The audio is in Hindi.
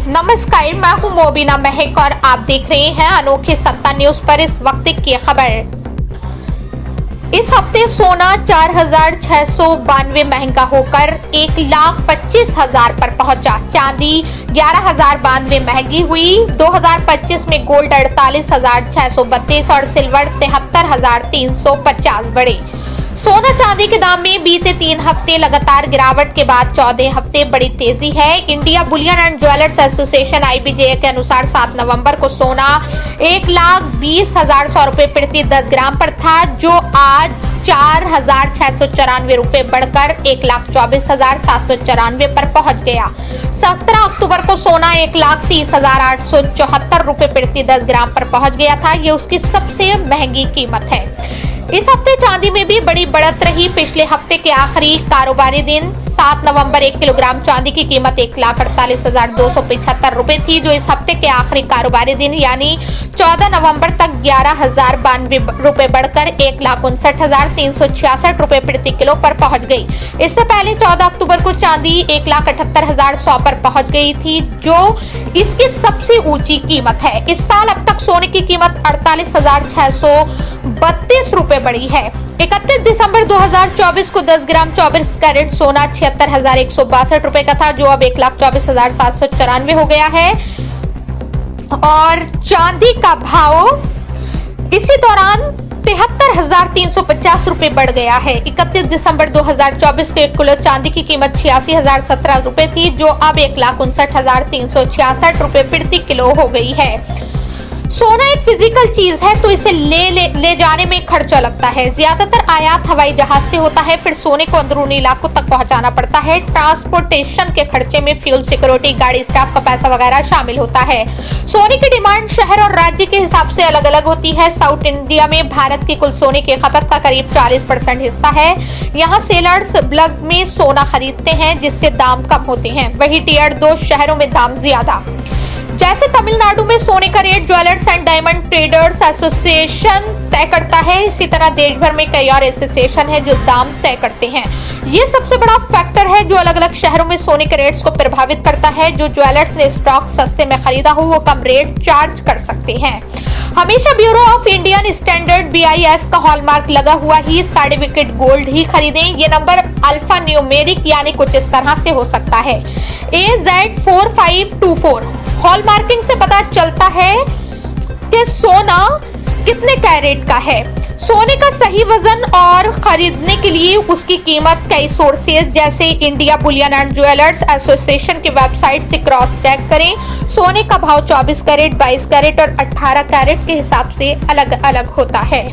नमस्कार, मैं हूं मोबिना महक और आप देख रहे हैं अनोखी सत्ता न्यूज पर इस वक्त की खबर। इस हफ्ते सोना 4,692 महंगा होकर 1,25,000 पर पहुंचा। चांदी 11,092 महंगी हुई। 2025 में गोल्ड 48,632 और सिल्वर 73,350 बढ़े। सोना चांदी के दाम में बीते 3 हफ्ते लगातार गिरावट के बाद 14 हफ्ते बड़ी तेजी है। India Boolean and jewellers association IBJ के अनुसार 7 नवंबर को सोना 1,20,100 रुपए प्रति 10 ग्राम पर था, जो आज 4,694 रुपए बढ़कर 1,24,794 पर पहुंच गया। 17 अक्टूबर को सोना 1,30,874 रुपए प्रति 10 ग्राम पर पहुंच गया था। ये उसकी सबसे महंगी कीमत है। इस हफ्ते चांदी में भी बड़ी बढ़त रही। पिछले हफ्ते के आखिरी कारोबारी दिन 7 नवंबर 1 किलोग्राम चांदी की कीमत 1,48,275 रुपए थी, जो इस हफ्ते के आखिरी कारोबारी दिन यानी 14 नवंबर तक 11,092 रुपए बढ़कर 1,59,366 रुपए प्रति किलो पर पहुंच गई। इससे पहले 14 अक्टूबर को चांदी 1,78,100 पर पहुंच गई थी, जो इसकी सबसे ऊंची कीमत है। इस साल अब तक सोने की कीमत 48,632 रुपए बढ़ी है। 31 दिसंबर 2024 को 10 ग्राम 24 कैरेट सोना 76,162 रुपए का था, जो अब 1,24,794 हो गया है। और चांदी का भाव इसी दौरान 73,350 रुपए बढ़ गया है। 31 दिसंबर 2024 के 1 किलो चांदी की कीमत 86,017 रुपए थी, जो अब 1,59,366 रुपए प्रति किलो हो गई है। सोना एक फिजिकल चीज है, तो इसे ले जाने में खर्चा लगता है। ज्यादातर आयात हवाई जहाज से होता है, फिर सोने को अंदरूनी इलाकों तक पहुंचाना पड़ता है। ट्रांसपोर्टेशन के खर्चे में फ्यूल, सिक्योरिटी, गाड़ी स्टाफ का पैसा वगैरह शामिल होता है। सोने की डिमांड शहर और राज्य के हिसाब से अलग अलग होती है। साउथ इंडिया में भारत की कुल सोने की खपत का करीब 40% हिस्सा है। यहाँ सेलर्स बल्क में सोना खरीदते हैं, जिससे दाम कम होते हैं। वही टियर 2 शहरों में दाम ज्यादा। जैसे तमिलनाडु में सोने का rate jewellers and diamond traders association तय करता है, इसी तरह देश भर में कई और एसोसिएशन है जो दाम तय करते हैं। ये सबसे बड़ा फैक्टर है जो अलग अलग शहरों में सोने के रेट्स को प्रभावित करता है। जो ज्वेलर्स ने स्टॉक सस्ते में खरीदा हो, वो कम रेट चार्ज कर सकते हैं। हमेशा bureau of Indian standard BIS का हॉलमार्क लगा हुआ ही सर्टिफिकेट गोल्ड ही खरीदें। ये नंबर अल्फा न्यूमेरिक यानी कुछ इस तरह से हो सकता है AZ4524। हॉलमार्किंग से पता चलता है कि सोना कितने कैरेट का है। सोने का सही वजन और खरीदने के लिए उसकी कीमत कई सोर्सेज जैसे India Boolean and jewellers association की वेबसाइट से क्रॉस चेक करें। सोने का भाव 24 कैरेट, 22 कैरेट और 18 कैरेट के हिसाब से अलग अलग होता है।